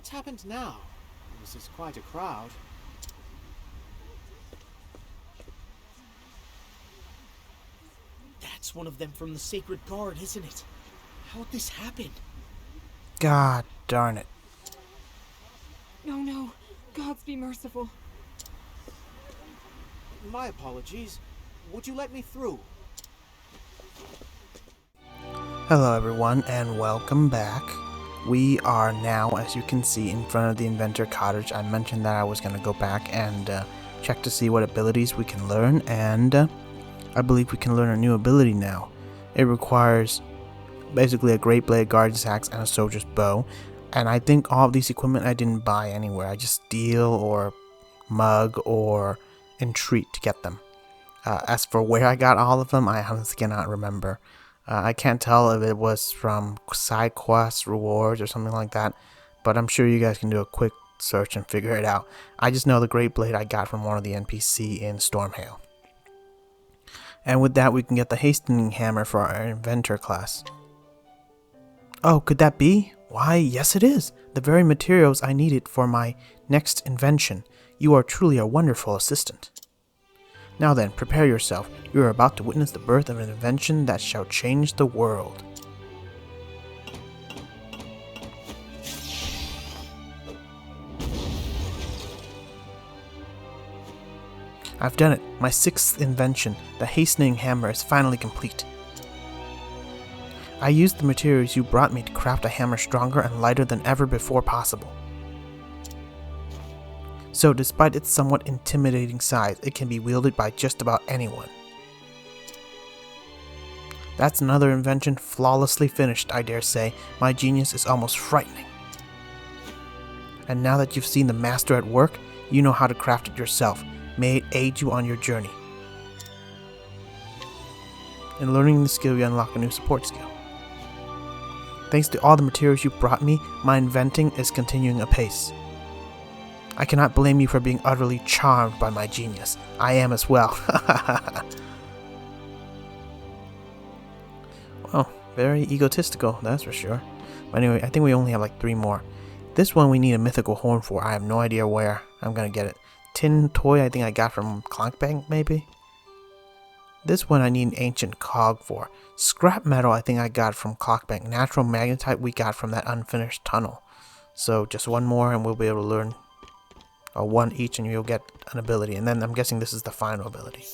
happened now? This is quite a crowd. That's one of them from the Sacred Guard, isn't it? How'd this happen? God darn it. No, no. Gods be merciful. My apologies. Would you let me through? Hello everyone and welcome back. We are now, as you can see, in front of the Inventor Cottage. I mentioned that I was going to go back and check to see what abilities we can learn, and I believe we can learn a new ability now. It requires basically a Great Blade, Guardian's Axe, and a Soldier's Bow. And I think all of these equipment I didn't buy anywhere. I just steal or mug or entreat to get them. As for where I got all of them, I honestly cannot remember. I can't tell if it was from side quests, rewards, or something like that, but I'm sure you guys can do a quick search and figure it out. I just know the Great Blade I got from one of the NPC in Stormhail. And with that, we can get the Hastening Hammer for our Inventor class. Oh, could that be? Why, yes it is! The very materials I needed for my next invention. You are truly a wonderful assistant. Now then, prepare yourself. You are about to witness the birth of an invention that shall change the world. I've done it. My sixth invention, the Hastening Hammer, is finally complete. I used the materials you brought me to craft a hammer stronger and lighter than ever before possible. So, despite its somewhat intimidating size, it can be wielded by just about anyone. That's another invention flawlessly finished, I dare say. My genius is almost frightening. And now that you've seen the master at work, you know how to craft it yourself. May it aid you on your journey. In learning the skill, you unlock a new support skill. Thanks to all the materials you brought me, my inventing is continuing apace. I cannot blame you for being utterly charmed by my genius. I am as well. Well, very egotistical, that's for sure. But anyway, I think we only have like 3 more. This one we need a mythical horn for. I have no idea where I'm gonna get it. Tin toy I think I got from Clonkbank, maybe? This one I need an ancient cog for. Scrap metal I think I got from Clockbank. Natural magnetite we got from that unfinished tunnel. So just one more and we'll be able to learn, or one each, and you'll get an ability. And then I'm guessing this is the final ability.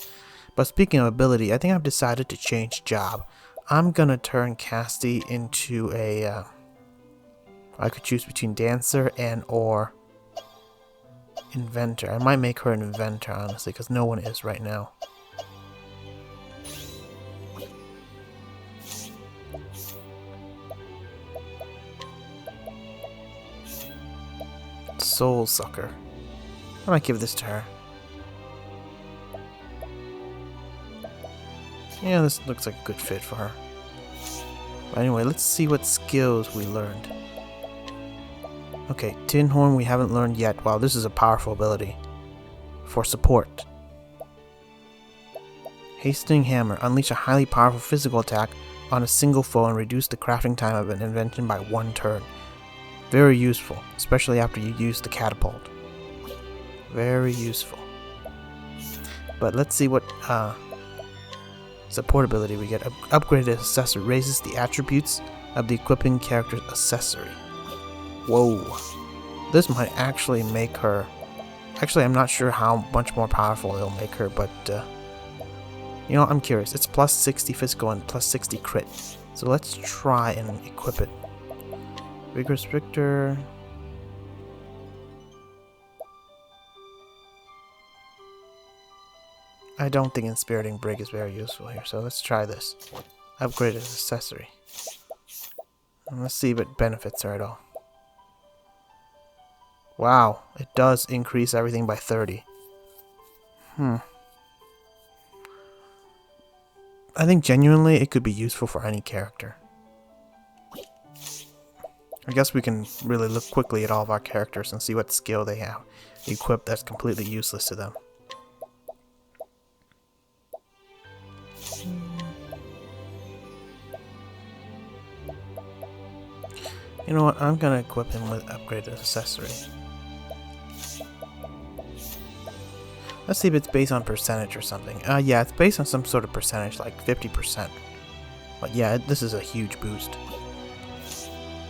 But speaking of ability, I think I've decided to change job. I'm gonna turn Casty into a, I could choose between dancer and or inventor. I might make her an inventor, honestly, because no one is right now. Soul Sucker. I might give this to her. Yeah, this looks like a good fit for her. But anyway, let's see what skills we learned. Okay, Tin Horn we haven't learned yet. Wow, this is a powerful ability. For support. Hastening Hammer. Unleash a highly powerful physical attack on a single foe and reduce the crafting time of an invention by 1 turn. Very useful, especially after you use the catapult. Very useful. But let's see what support ability we get. Upgraded accessory raises the attributes of the equipping character's accessory. Whoa. This might actually make her... Actually, I'm not sure how much more powerful it'll make her, but... you know, I'm curious. It's plus 60 physical and plus 60 crit. So let's try and equip it. Vigorous Victor... I don't think Inspiriting Brig is very useful here, so let's try this. Upgraded accessory. And let's see if it benefits her at all. Wow, it does increase everything by 30. I think genuinely it could be useful for any character. I guess we can really look quickly at all of our characters and see what skill they have equipped that's completely useless to them. You know what? I'm gonna equip him with upgraded accessory. Let's see if it's based on percentage or something. Yeah, it's based on some sort of percentage, like 50%. But yeah, this is a huge boost.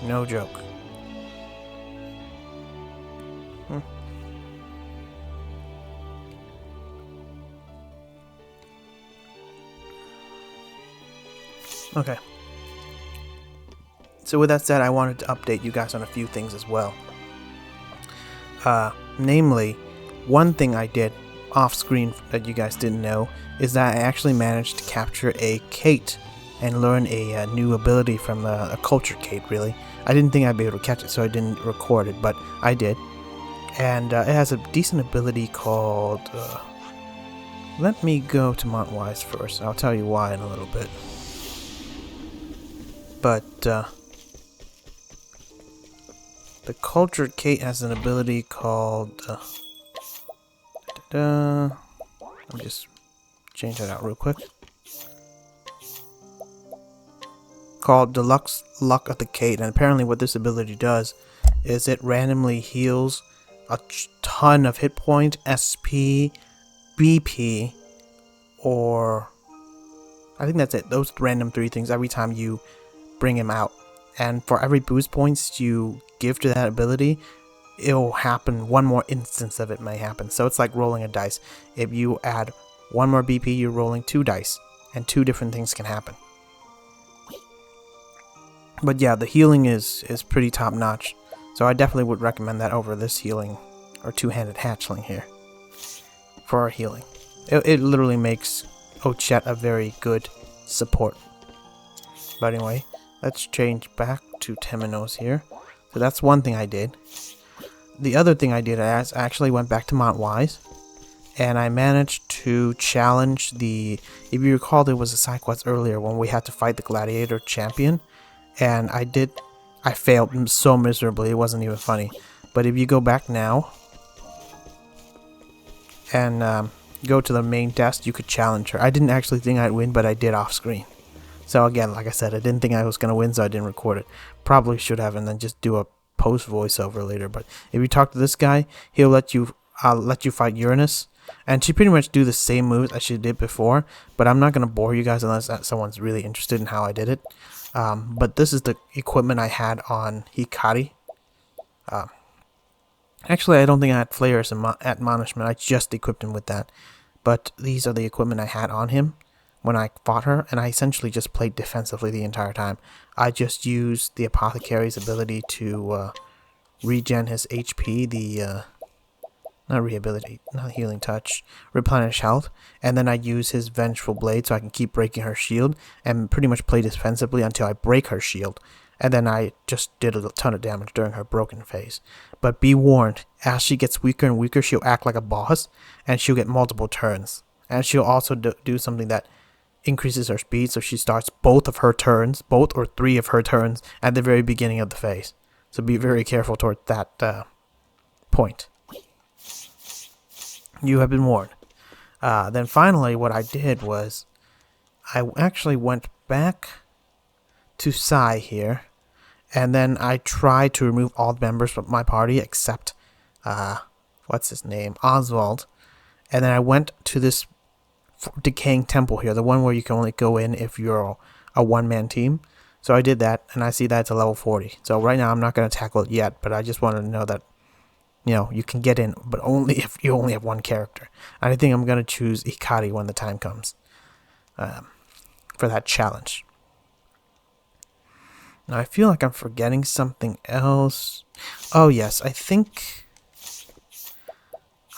No joke. Okay. So with that said, I wanted to update you guys on a few things as well. Namely, one thing I did off screen that you guys didn't know is that I actually managed to capture a Kate and learn a new ability from a culture Kate, really. I didn't think I'd be able to catch it, so I didn't record it, but I did. And it has a decent ability called... let me go to Montwise first. I'll tell you why in a little bit. But, the cultured Kate has an ability called... let me just change that out real quick. Called Deluxe Luck of the Kate, and apparently what this ability does is it randomly heals a ton of hit point, SP, BP, or... I think that's it. Those random 3 things every time you bring him out. And for every boost points you give to that ability, it'll happen, one more instance of it may happen. So it's like rolling a dice. If you add 1 more BP, you're rolling 2 dice, and 2 different things can happen. But yeah, the healing is pretty top notch, so I definitely would recommend that over this healing, or two-handed hatchling here, for our healing. It literally makes Ochette a very good support. But anyway, let's change back to Temenos here. So that's one thing I did. The other thing I did is I actually went back to Montwise, and I managed to challenge the... If you recall, there was a side quest earlier when we had to fight the gladiator champion, and I failed so miserably, it wasn't even funny. But if you go back now, and go to the main desk, you could challenge her. I didn't actually think I'd win, but I did off screen. So again, like I said, I didn't think I was going to win, so I didn't record it. Probably should have, and then just do a post voiceover later. But if you talk to this guy, he'll let you fight Uranus, and she pretty much do the same moves as she did before. But I'm not going to bore you guys unless someone's really interested in how I did it. But this is the equipment I had on Hikari. Actually, I don't think I had flares at Admonishment. I just equipped him with that. But these are the equipment I had on him when I fought her, and I essentially just played defensively the entire time. I just used the Apothecary's ability to regen his HP, not healing touch, replenish health, and then I use his Vengeful Blade so I can keep breaking her shield, and pretty much play defensively until I break her shield. And then I just did a ton of damage during her broken phase. But be warned, as she gets weaker and weaker, she'll act like a boss, and she'll get multiple turns. And she'll also do something that increases her speed, so she starts both or 3 of her turns at the very beginning of the phase. So be very careful toward that point. You have been warned. Then finally, what I did was, I actually went back to Sai here, and then I tried to remove all the members from my party except, what's his name, Oswald. And then I went to this decaying temple here, the one where you can only go in if you're a one-man team. So I did that, and I see that it's a level 40. So right now I'm not going to tackle it yet, but I just wanted to know that, you know, you can get in, but only if you only have one character. And I think I'm going to choose Ikari when the time comes for that challenge. Now I feel like I'm forgetting something else. Oh yes, I think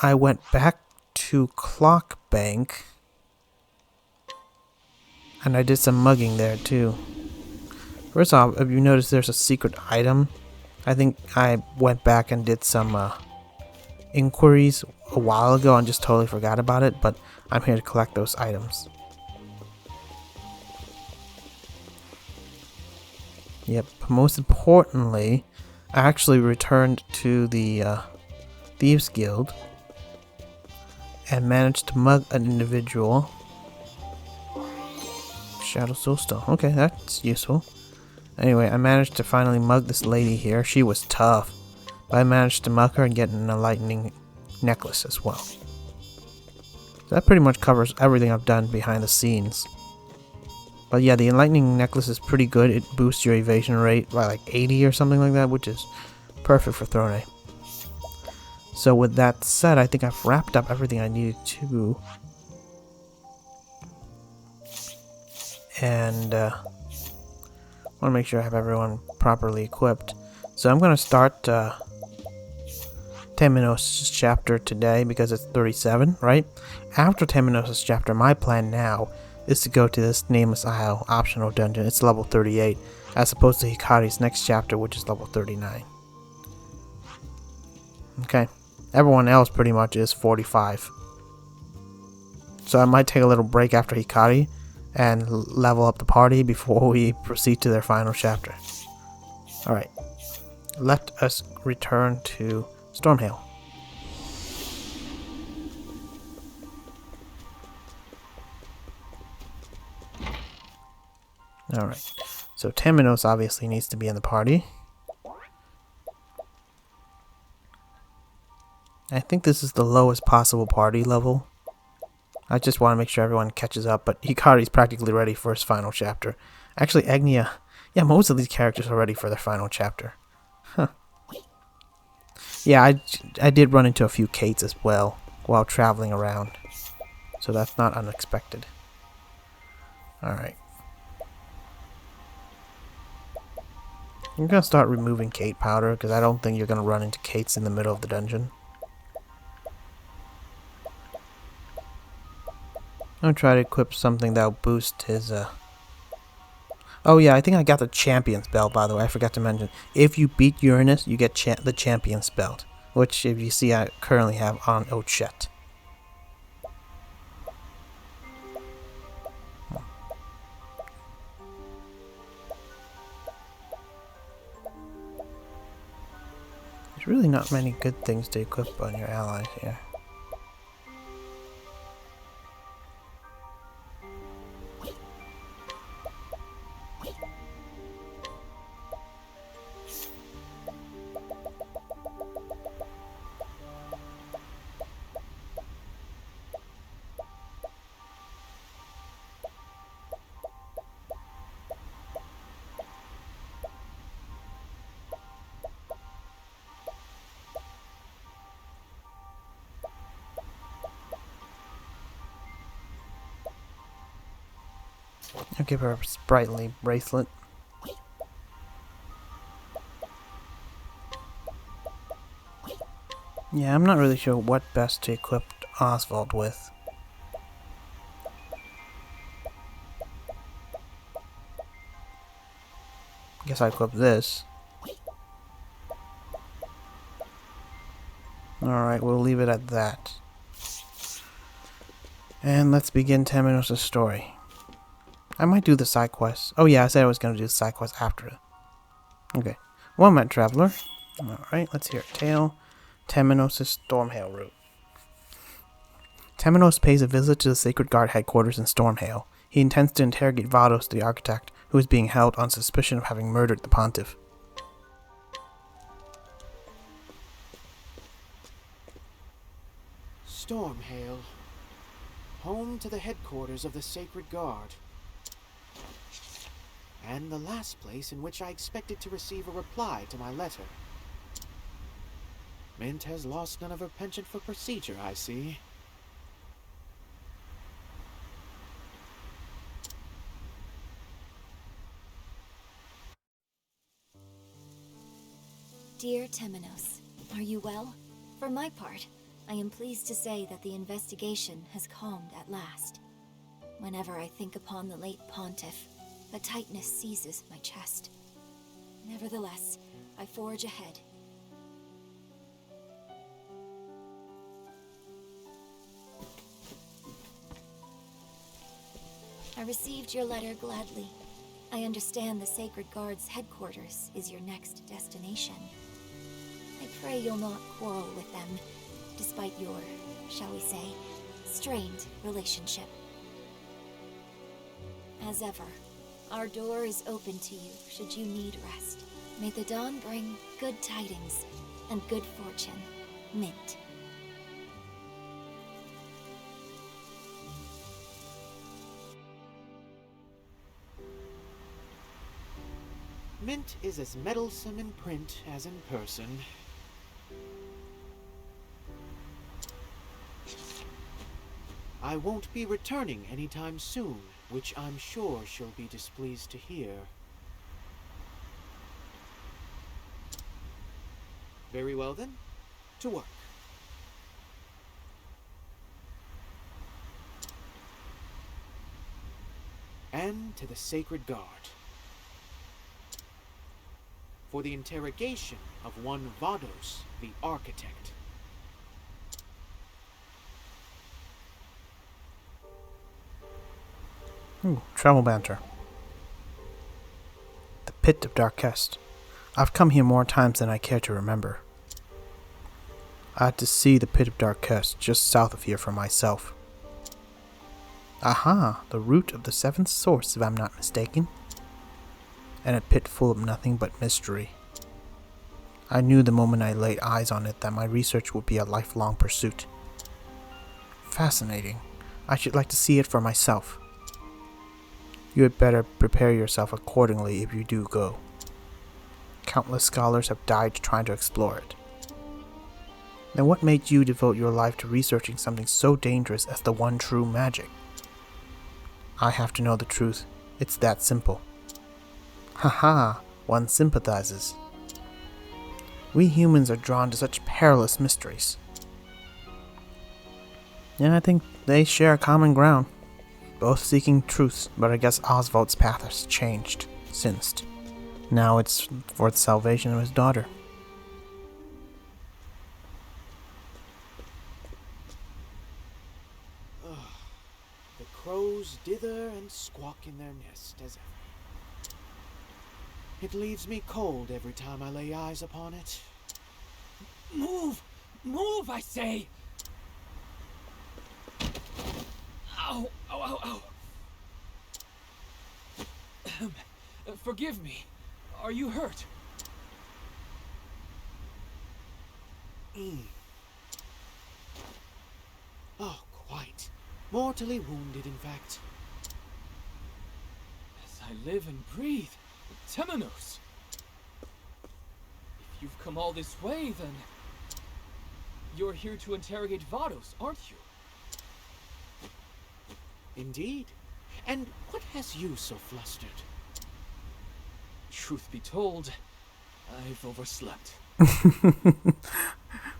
I went back to Clock Bank, and I did some mugging there too. First off, if you notice, there's a secret item. I think I went back and did some inquiries a while ago and just totally forgot about it, but I'm here to collect those items. Yep, but most importantly, I actually returned to the Thieves Guild and managed to mug an individual. Shadow Soulstone. Okay, that's useful. Anyway, I managed to finally mug this lady here. She was tough. But I managed to mug her and get an enlightening necklace as well. So that pretty much covers everything I've done behind the scenes. But yeah, the enlightening necklace is pretty good. It boosts your evasion rate by like 80 or something like that, which is perfect for Throne. So with that said, I think I've wrapped up everything I needed to. And want to make sure I have everyone properly equipped. So I'm going to start Temenos' chapter today because it's 37, right? After Temenos' chapter, my plan now is to go to this Nameless Isle optional dungeon. It's level 38, as opposed to Hikari's next chapter, which is level 39. Okay. Everyone else pretty much is 45. So I might take a little break after Hikari and level up the party before we proceed to their final chapter. Alright. Let us return to Stormhail. Alright. So Temenos obviously needs to be in the party. I think this is the lowest possible party level. I just want to make sure everyone catches up, but Hikari's practically ready for his final chapter. Actually, Agnia, yeah, most of these characters are ready for their final chapter. Huh. Yeah, I did run into a few Kates as well while traveling around, so that's not unexpected. Alright. I'm going to start removing Kate powder, because I don't think you're going to run into Kates in the middle of the dungeon. I'm going to try to equip something that will boost his, Oh yeah, I think I got the Champion's Belt, by the way. I forgot to mention. If you beat Uranus, you get the Champion's Belt, which, if you see, I currently have on Ochet. There's really not many good things to equip on your allies here. I'll give her a sprightly bracelet. Yeah, I'm not really sure what best to equip Oswald with. Guess I equip this. Alright, we'll leave it at that. And let's begin Temenos' story. I might do the side quests. Oh yeah, I said I was going to do the side quests after it. Okay. Well met, traveler. Alright, let's hear a tale. Temenos' Stormhail route. Temenos pays a visit to the Sacred Guard headquarters in Stormhail. He intends to interrogate Vados, the architect, who is being held on suspicion of having murdered the pontiff. Stormhail. Home to the headquarters of the Sacred Guard. And the last place in which I expected to receive a reply to my letter. Mint has lost none of her penchant for procedure, I see. Dear Temenos, are you well? For my part, I am pleased to say that the investigation has calmed at last. Whenever I think upon the late pontiff, a tightness seizes my chest. Nevertheless, I forge ahead. I received your letter gladly. I understand the Sacred Guard's headquarters is your next destination. I pray you'll not quarrel with them, despite your, shall we say, strained relationship. As ever, Our door is open to you should you need rest. May the dawn bring good tidings and good fortune. Mint. Mint is as meddlesome in print as in person. I won't be returning anytime soon, which I'm sure she'll be displeased to hear. Very well then, to work. And to the Sacred Guard. For the interrogation of one Vados, the architect. Ooh, travel banter. The Pit of Darkest. I've come here more times than I care to remember. I had to see the Pit of Darkest just south of here for myself. Aha, the root of the seventh source, if I'm not mistaken. And a pit full of nothing but mystery. I knew the moment I laid eyes on it that my research would be a lifelong pursuit. Fascinating. I should like to see it for myself. You had better prepare yourself accordingly if you do go. Countless scholars have died trying to explore it. Then what made you devote your life to researching something so dangerous as the one true magic? I have to know the truth. It's that simple. Haha, one sympathizes. We humans are drawn to such perilous mysteries. Yeah, I think they share a common ground. Both seeking truth, but I guess Oswald's path has changed since. Now it's for the salvation of his daughter. The crows dither and squawk in their nest as ever. It leaves me cold every time I lay eyes upon it. Move! Move, I say! Ow! Ow, ow, ow! Forgive me. Are you hurt? Oh, quite. Mortally wounded, in fact. As I live and breathe, Temenos! If you've come all this way, then... you're here to interrogate Vados, aren't you? Indeed. And what has you so flustered? Truth be told, I've overslept.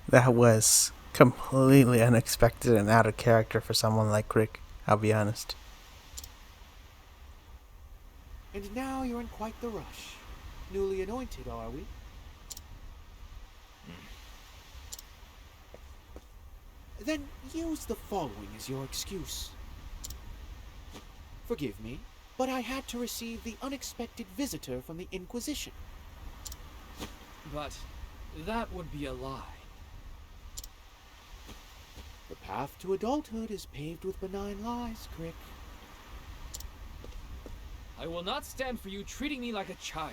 That was completely unexpected and out of character for someone like Crick, I'll be honest. And now you're in quite the rush. Newly anointed, are we? Then use the following as your excuse. Forgive me, but I had to receive the unexpected visitor from the Inquisition. But that would be a lie. The path to adulthood is paved with benign lies, Crick. I will not stand for you treating me like a child.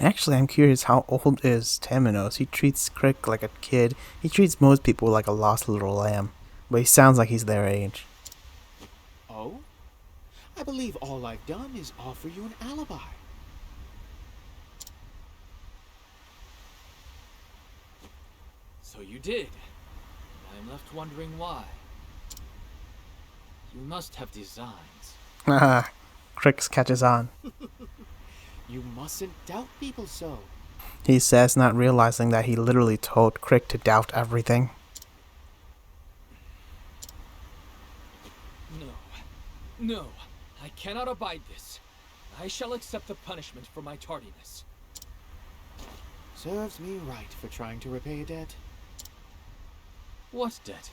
Actually, I'm curious, how old is Temenos? He treats Crick like a kid. He treats most people like a lost little lamb. But he sounds like he's their age. Oh? I believe all I've done is offer you an alibi. So you did. I'm left wondering why. You must have designs. Haha, Crick catches on. You mustn't doubt people so. He says, not realizing that he literally told Crick to doubt everything. No, I cannot abide this. I shall accept the punishment for my tardiness. Serves me right for trying to repay a debt. What debt?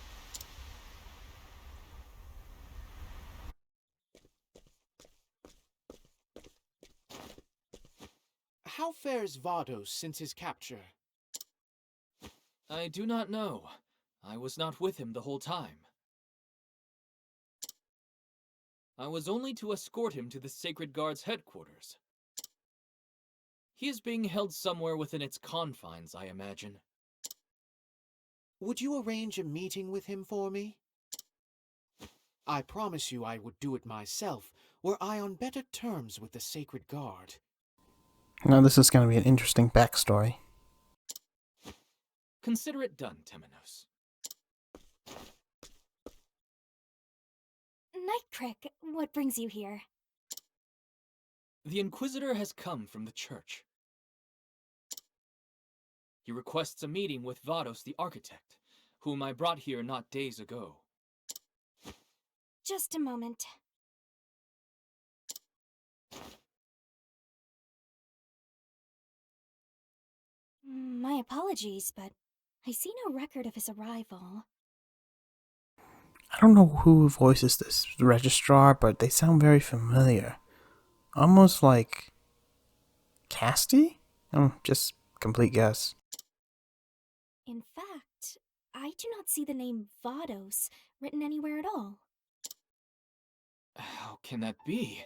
How fares Vados since his capture? I do not know. I was not with him the whole time. I was only to escort him to the Sacred Guard's headquarters. He is being held somewhere within its confines, I imagine. Would you arrange a meeting with him for me? I promise you I would do it myself, were I on better terms with the Sacred Guard. Now this is going to be an interesting backstory. Consider it done, Temenos. Night Crick, what brings you here? The Inquisitor has come from the church. He requests a meeting with Vados the architect, whom I brought here not days ago. Just a moment. My apologies, but I see no record of his arrival. I don't know who voices this registrar, but they sound very familiar. Almost like Casty? Just complete guess. In fact, I do not see the name Vados written anywhere at all. How can that be?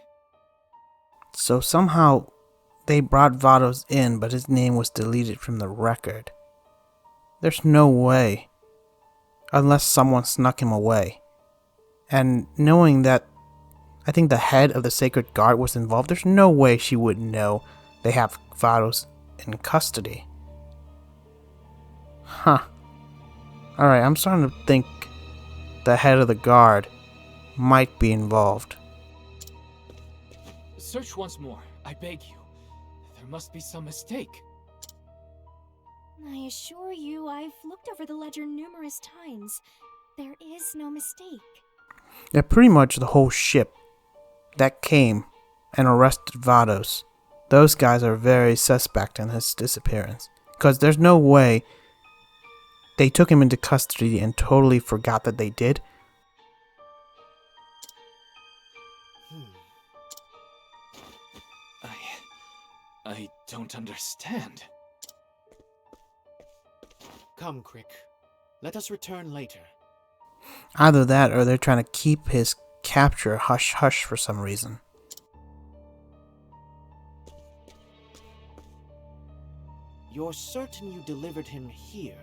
So somehow they brought Vados in, but his name was deleted from the record. There's no way. Unless someone snuck him away. And knowing that I think the head of the Sacred Guard was involved, there's no way she would know they have Vados in custody. Huh. Alright, I'm starting to think the head of the guard might be involved. Search once more, I beg you. There must be some mistake. I assure you, I've looked over the ledger numerous times. There is no mistake. Yeah, pretty much the whole ship that came and arrested Vados. Those guys are very suspect in his disappearance. Because there's no way they took him into custody and totally forgot that they did. I don't understand. Come, Crick. Let us return later. Either that or they're trying to keep his capture hush-hush for some reason. You're certain you delivered him here?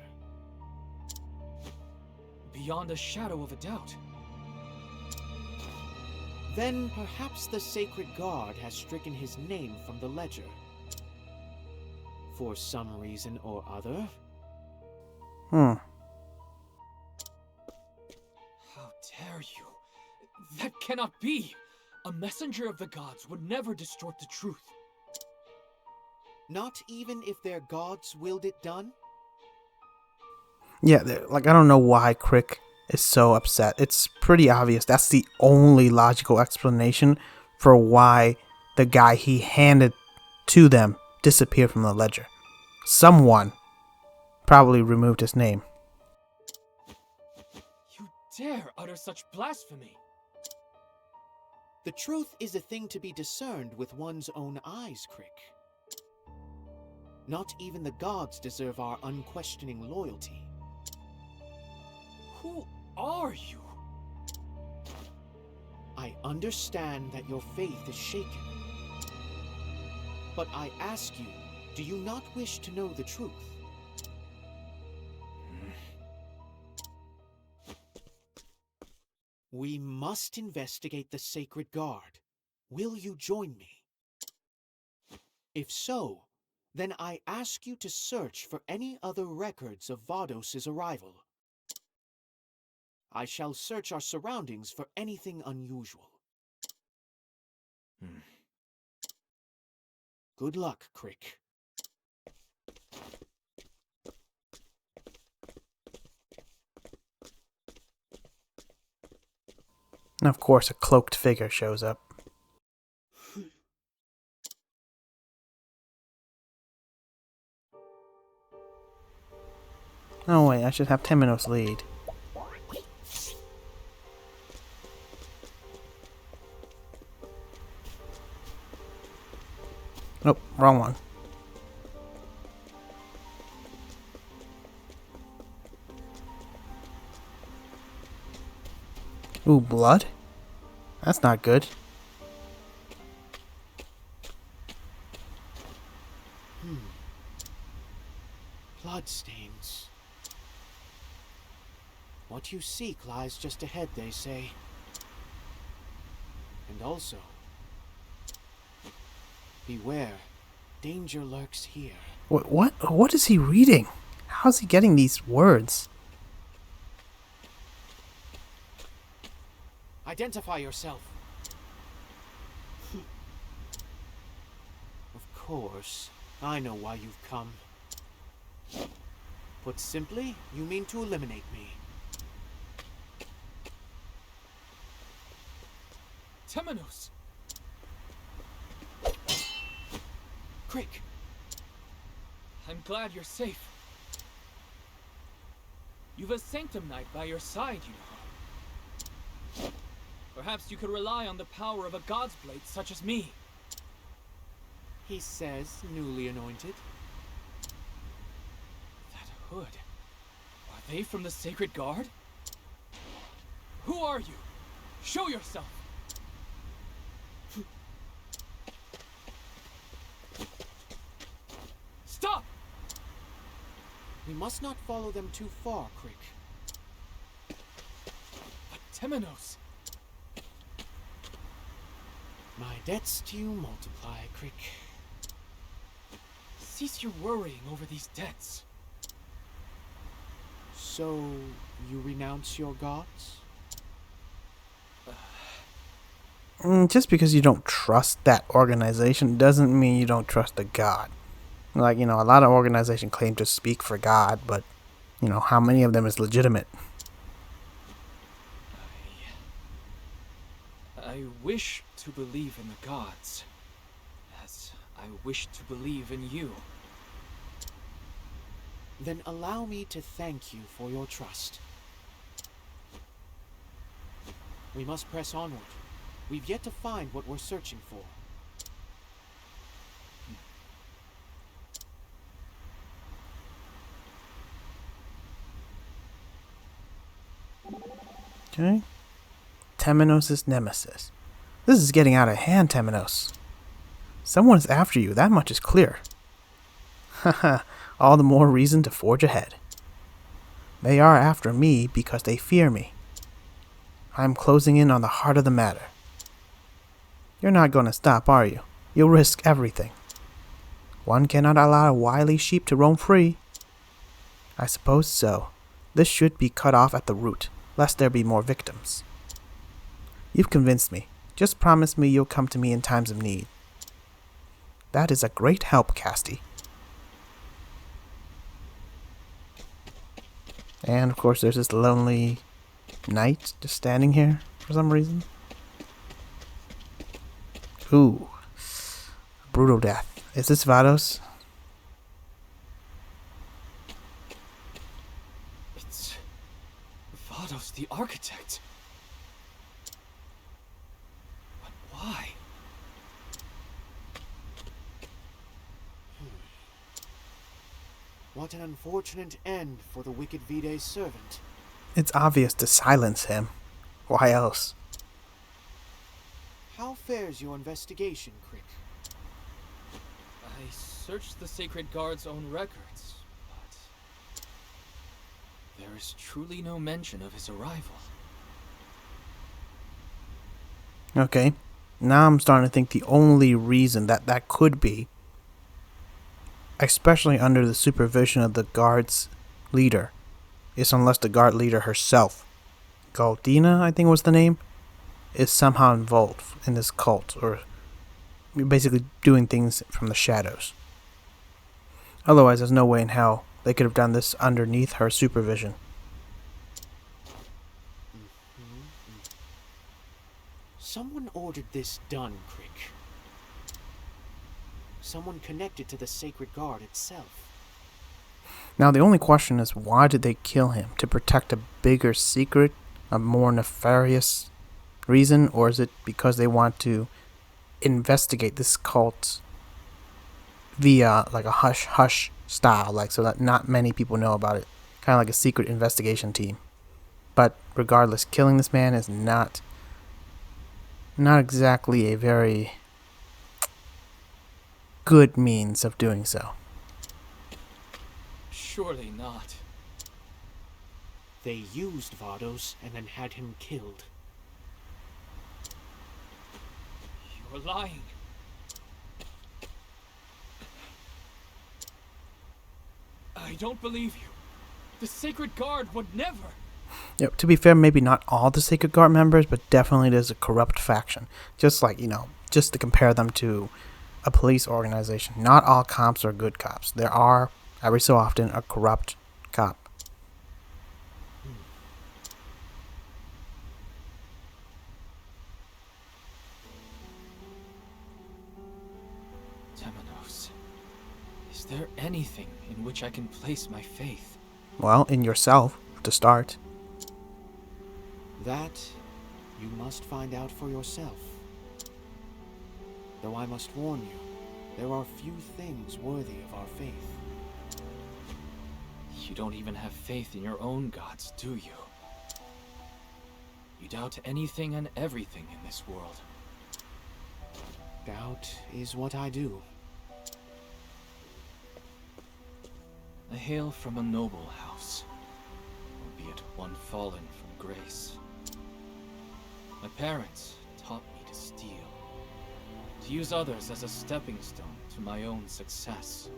Beyond a shadow of a doubt. Then perhaps the Sacred Guard has stricken his name from the ledger. For some reason or other. Hmm. How dare you? That cannot be! A messenger of the gods would never distort the truth. Not even if their gods willed it done? Yeah, like, I don't know why Crick is so upset. It's pretty obvious. That's the only logical explanation for why the guy he handed to them disappeared from the ledger. Someone probably removed his name. You dare utter such blasphemy! The truth is a thing to be discerned with one's own eyes, Crick. Not even the gods deserve our unquestioning loyalty. Who are you? I understand that your faith is shaken. But I ask you, do you not wish to know the truth? We must investigate the Sacred Guard. Will you join me? If so, then I ask you to search for any other records of Vados' arrival. I shall search our surroundings for anything unusual. Good luck, Crick. And of course, a cloaked figure shows up. Oh wait, I should have Temenos lead. Nope, wrong one. Ooh, blood? That's not good. Bloodstains. What you seek lies just ahead, they say. And also, beware, danger lurks here. What is he reading? How's he getting these words? Identify yourself. Of course, I know why you've come. Put simply, you mean to eliminate me. Temenos! Crick! I'm glad you're safe. You've a Sanctum Knight by your side, you know. Perhaps you could rely on the power of a God's Blade such as me. He says, newly anointed. That hood. Are they from the Sacred Guard? Who are you? Show yourself! Stop! We must not follow them too far, Crick. But Temenos! My debts to you multiply, Crick. Cease your worrying over these debts. So, you renounce your gods? Just because you don't trust that organization doesn't mean you don't trust the God. Like, a lot of organizations claim to speak for God, but, how many of them is legitimate? I wish to believe in the gods, as I wish to believe in you. Then allow me to thank you for your trust. We must press onward. We've yet to find what we're searching for. Okay. Temenos' nemesis. This is getting out of hand, Temenos. Someone is after you, that much is clear. Haha, all the more reason to forge ahead. They are after me because they fear me. I'm closing in on the heart of the matter. You're not going to stop, are you? You'll risk everything. One cannot allow a wily sheep to roam free. I suppose so. This should be cut off at the root, lest there be more victims. You've convinced me. Just promise me you'll come to me in times of need. That is a great help, Casti. And of course there's this lonely knight just standing here for some reason. Ooh. Brutal death. Is this Vados? It's Vados the Architect. But why? What an unfortunate end for the wicked Vide's servant. It's obvious to silence him. Why else? How fares your investigation, Crick? I searched the Sacred Guard's own records, but there is truly no mention of his arrival. Okay. Now I'm starting to think the only reason that could be, especially under the supervision of the guard's leader, is unless the guard leader herself, Galdina, I think was the name, is somehow involved in this cult, or basically doing things from the shadows. Otherwise, there's no way in hell they could have done this underneath her supervision. Someone ordered this done, Crick. Someone connected to the Sacred Guard itself. Now, the only question is, why did they kill him? To protect a bigger secret? A more nefarious reason? Or is it because they want to investigate this cult via like a hush-hush style, like so that not many people know about it? Kind of like a secret investigation team. But regardless, killing this man is not Not exactly a very good means of doing so. Surely not. They used Vados and then had him killed. You're lying. I don't believe you. The Sacred Guard would never. Yep, to be fair, maybe not all the Sacred Guard members, but definitely there's a corrupt faction. Just like, just to compare them to a police organization. Not all cops are good cops. There are, every so often, a corrupt cop. Temenos, is there anything in which I can place my faith? Well, in yourself, to start. That you must find out for yourself. Though I must warn you, there are few things worthy of our faith. You don't even have faith in your own gods, do you? You doubt anything and everything in this world. Doubt is what I do. I hail from a noble house, albeit one fallen from grace. My parents taught me to steal, to use others as a stepping stone to my own success.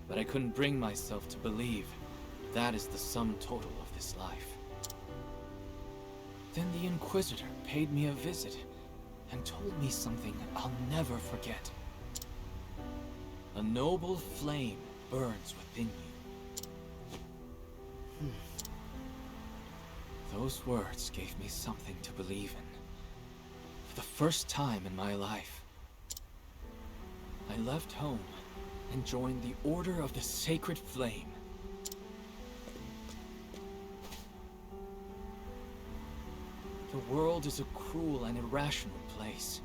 But I couldn't bring myself to believe that is the sum total of this life. Then the Inquisitor paid me a visit and told me something I'll never forget. A noble flame burns within you. Those words gave me something to believe in. For the first time in my life, I left home and joined the Order of the Sacred Flame. The world is a cruel and irrational place.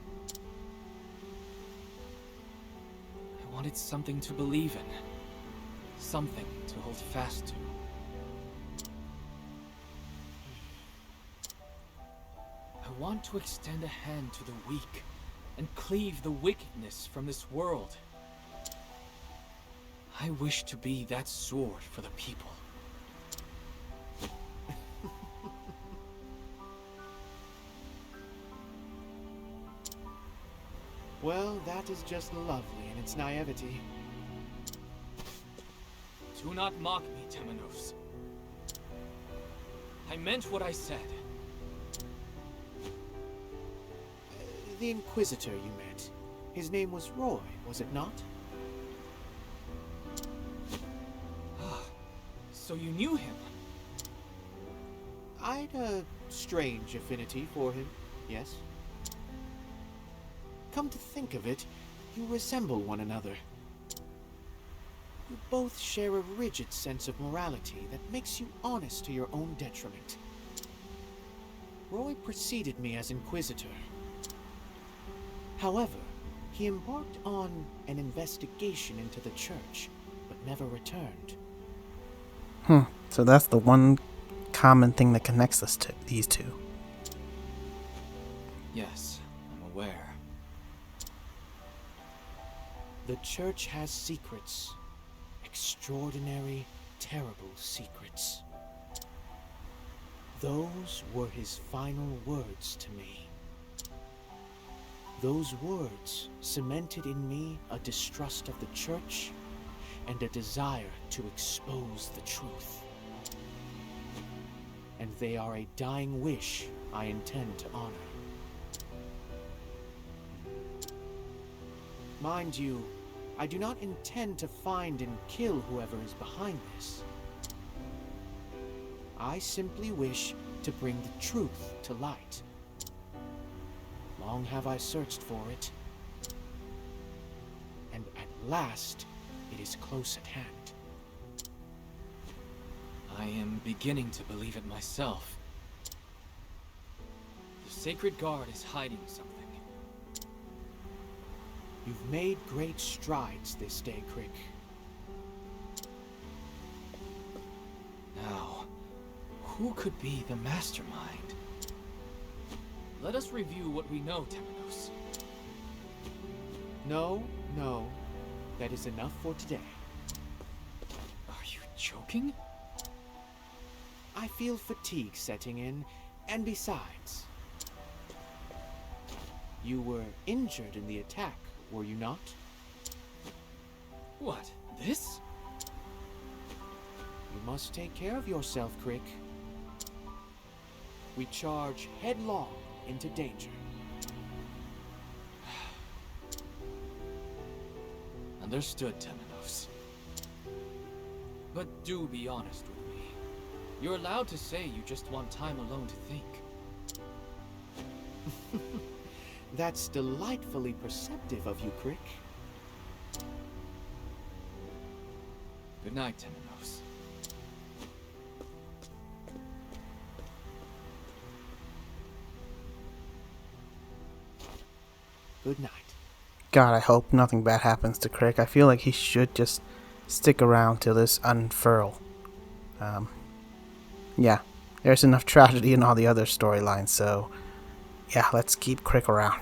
I wanted something to believe in, something to hold fast to. I want to extend a hand to the weak and cleave the wickedness from this world. I wish to be that sword for the people. Well, that is just lovely in its naivety. Do not mock me, Temenos. I meant what I said. The Inquisitor you met. His name was Roy, was it not? So you knew him? I'd a strange affinity for him, yes. Come to think of it, you resemble one another. You both share a rigid sense of morality that makes you honest to your own detriment. Roy preceded me as Inquisitor. However, he embarked on an investigation into the church, but never returned. So that's the one common thing that connects us to these two. Yes, I'm aware. The church has secrets. Extraordinary, terrible secrets. Those were his final words to me. Those words cemented in me a distrust of the church and a desire to expose the truth. And they are a dying wish I intend to honor. Mind you, I do not intend to find and kill whoever is behind this. I simply wish to bring the truth to light. Long have I searched for it, and at last it is close at hand. I am beginning to believe it myself. The Sacred Guard is hiding something. You've made great strides this day, Crick. Now, who could be the mastermind? Let us review what we know, Temenos. No, no. That is enough for today. Are you joking? I feel fatigue setting in, and besides... You were injured in the attack, were you not? What, this? You must take care of yourself, Crick. We charge headlong into danger. Understood, Temenos. But do be honest with me. You're allowed to say you just want time alone to think. That's delightfully perceptive of you, Crick. Good night, Temenos. Good night. God, I hope nothing bad happens to Crick. I feel like he should just stick around till this unfurl. Yeah, there's enough tragedy in all the other storylines, so yeah, let's keep Crick around.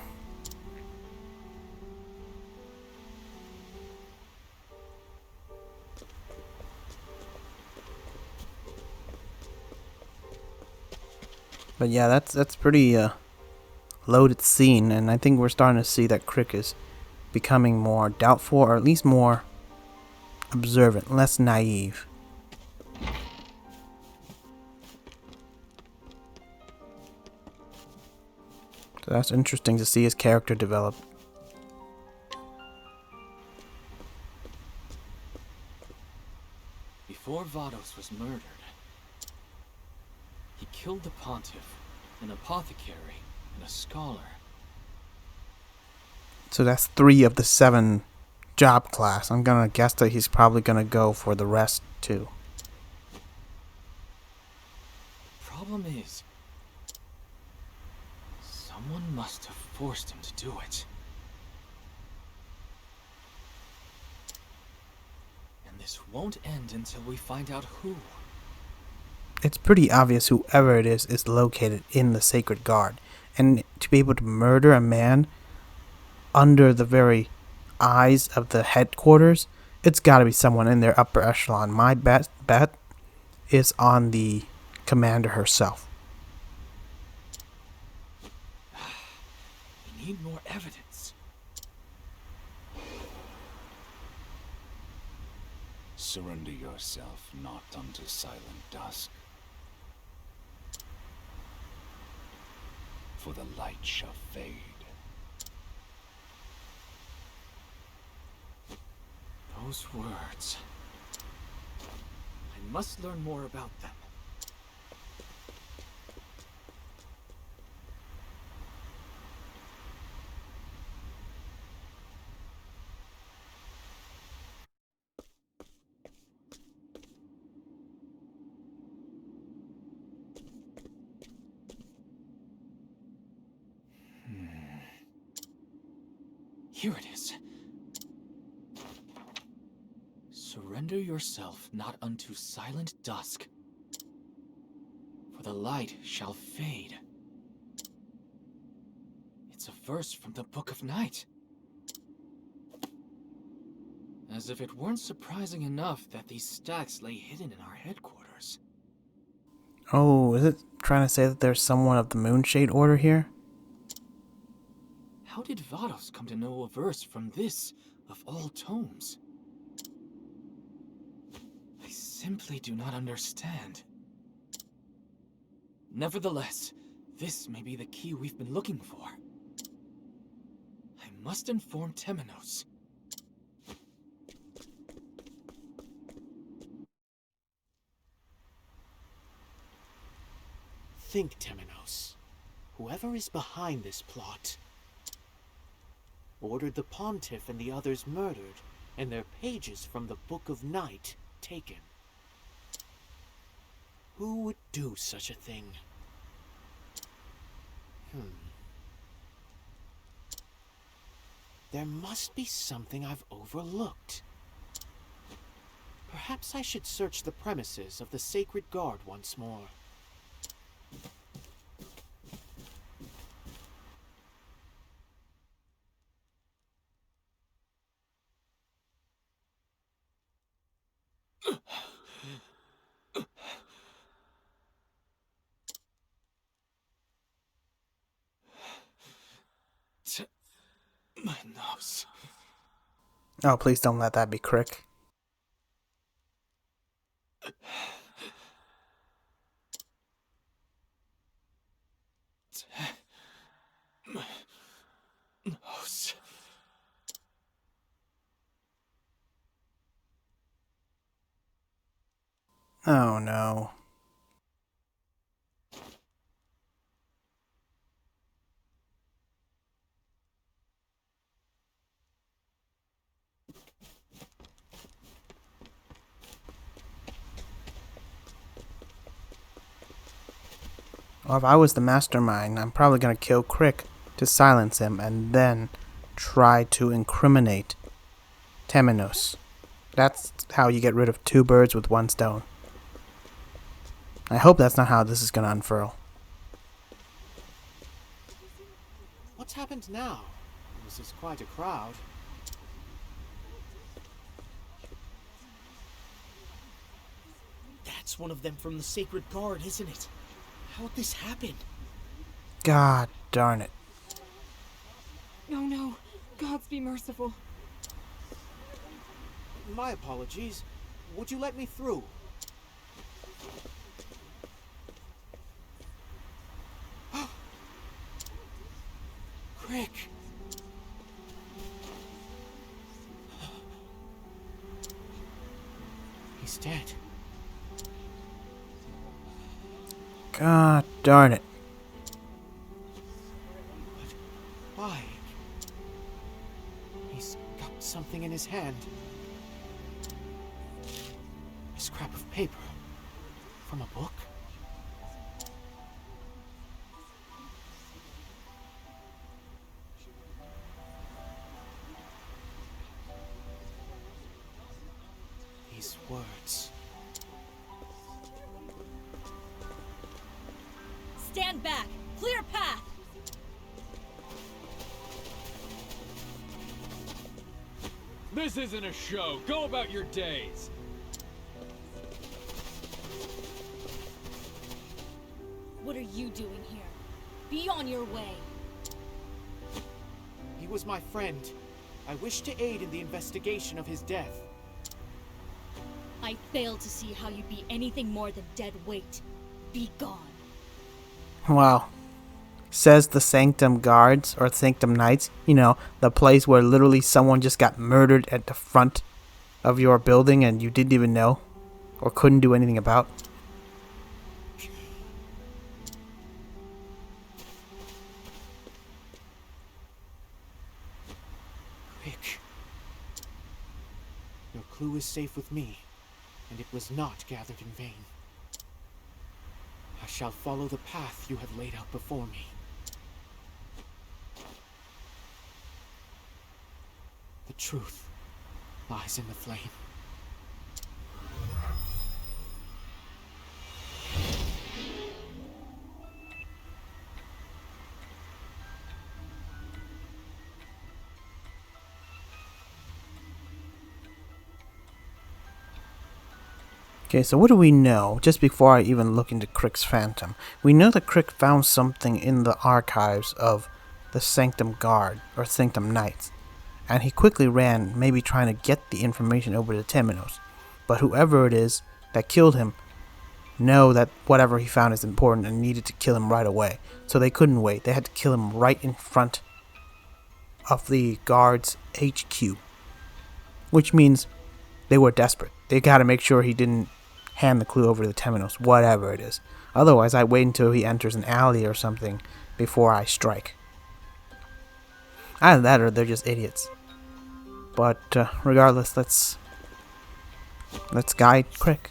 But yeah, that's pretty loaded scene, and I think we're starting to see that Crick is becoming more doubtful, or at least more observant, less naive. So that's interesting to see his character develop. Before Vados was murdered, he killed the Pontiff, an apothecary, and a scholar. So that's 3 of the 7 job class. I'm gonna guess that he's probably gonna go for the rest too. Problem is, someone must have forced him to do it. And this won't end until we find out who. It's pretty obvious whoever it is located in the Sacred Guard. And to be able to murder a man under the very eyes of the headquarters, it's gotta be someone in their upper echelon. My bet is on the commander herself. We need more evidence. Surrender yourself not unto silent dusk. For the light shall fade. Those words. I must learn more about them. Here it is. Surrender yourself not unto silent dusk, for the light shall fade. It's a verse from the Book of Night. As if it weren't surprising enough that these stacks lay hidden in our headquarters. Oh, is it trying to say that there's someone of the Moonshade Order here? How did Vados come to know a verse from this, of all tomes? I simply do not understand. Nevertheless, this may be the key we've been looking for. I must inform Temenos. Think, Temenos. Whoever is behind this plot ordered the Pontiff and the others murdered, and their pages from the Book of Night taken. Who would do such a thing? There must be something I've overlooked. Perhaps I should search the premises of the Sacred Guard once more. Oh, please don't let that be Crick. Temenos. Oh no. Well, if I was the mastermind, I'm probably gonna kill Crick to silence him and then try to incriminate Temenos. That's how you get rid of two birds with one stone. I hope that's not how this is gonna unfurl. What's happened now? This is quite a crowd. That's one of them from the Sacred Guard, isn't it? How'd this happen? God darn it. Oh no, gods be merciful. My apologies. Would you let me through? Crick! He's dead. God darn it. But why? He's got something in his hand. A scrap of paper. From a book? These words. Stand back! Clear path! This isn't a show. Go about your days. What are you doing here? Be on your way. He was my friend. I wish to aid in the investigation of his death. I fail to see how you'd be anything more than dead weight. Be gone. Wow. Says the Sanctum Guards, or Sanctum Knights. You know, the place where literally someone just got murdered at the front of your building and you didn't even know or couldn't do anything about. Crick. Your clue is safe with me, and it was not gathered in vain. I shall follow the path you have laid out before me. The truth lies in the flame. Okay, so what do we know? Just before I even look into Crick's Phantom, we know that Crick found something in the archives of the Sanctum Guard, or Sanctum Knights, and he quickly ran, maybe trying to get the information over to Temenos. But whoever it is that killed him know that whatever he found is important and needed to kill him right away. So they couldn't wait. They had to kill him right in front of the guard's HQ. Which means they were desperate. They gotta make sure he didn't hand the clue over to Temenos, whatever it is. Otherwise, I wait until he enters an alley or something before I strike. Either that or they're just idiots. But regardless, let's guide Crick.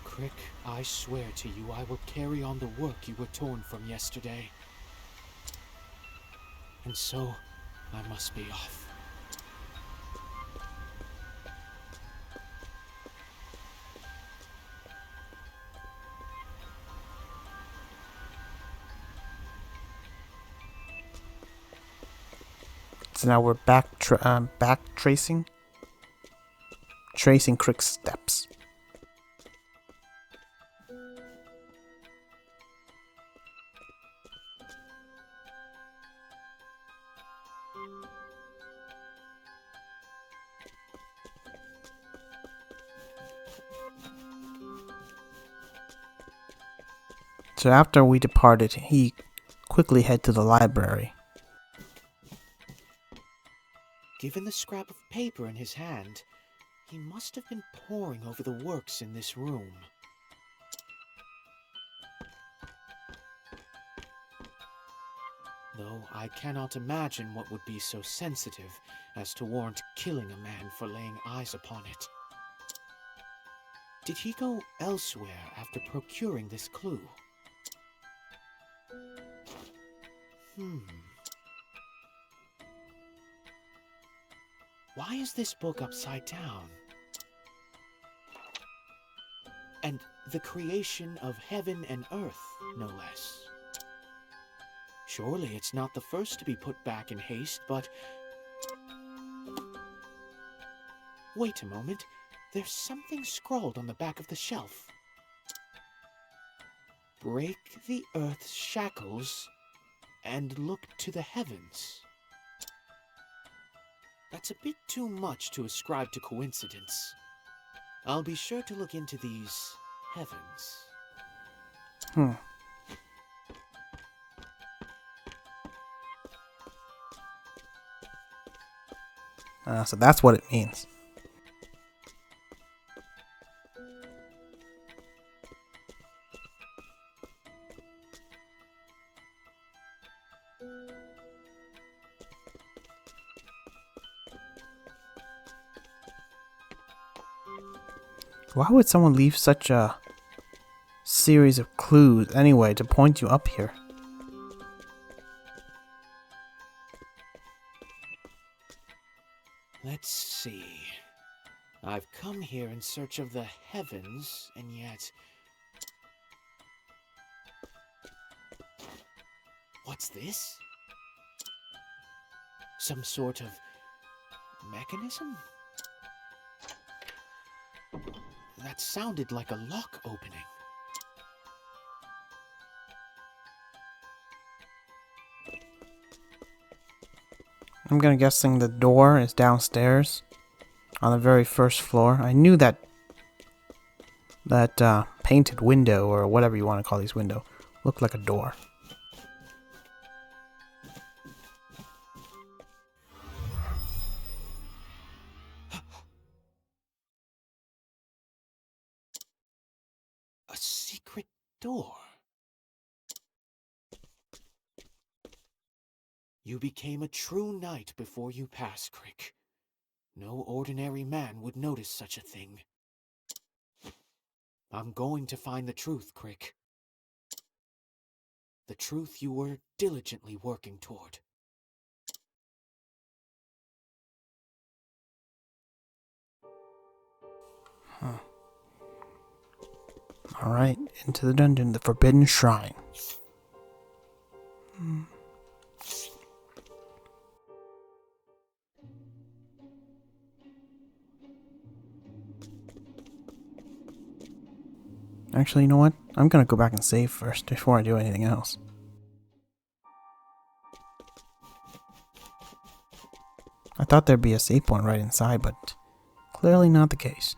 Crick, I swear to you I will carry on the work you were torn from yesterday. And so, I must be off. So now we're tracing Crick's steps. So after we departed, he quickly head to the library. Given the scrap of paper in his hand, he must have been poring over the works in this room. Though I cannot imagine what would be so sensitive as to warrant killing a man for laying eyes upon it. Did he go elsewhere after procuring this clue? Why is this book upside down? And the creation of heaven and earth, no less. Surely it's not the first to be put back in haste, but... Wait a moment. There's something scrawled on the back of the shelf. Break the earth's shackles and look to the heavens. That's a bit too much to ascribe to coincidence. I'll be sure to look into these heavens. So that's what it means. Why would someone leave such a series of clues anyway to point you up here? Let's see. I've come here in search of the heavens, and yet... What's this? Some sort of mechanism? That sounded like a lock opening. I'm guessing the door is downstairs on the very first floor. I knew that painted window, or whatever you want to call these windows, looked like a door. A secret door. You became a true knight before you passed, Crick. No ordinary man would notice such a thing. I'm going to find the truth, Crick. The truth you were diligently working toward. Alright, into the dungeon, the Forbidden Shrine. Actually, you know what? I'm gonna go back and save first before I do anything else. I thought there'd be a save point right inside, but clearly not the case.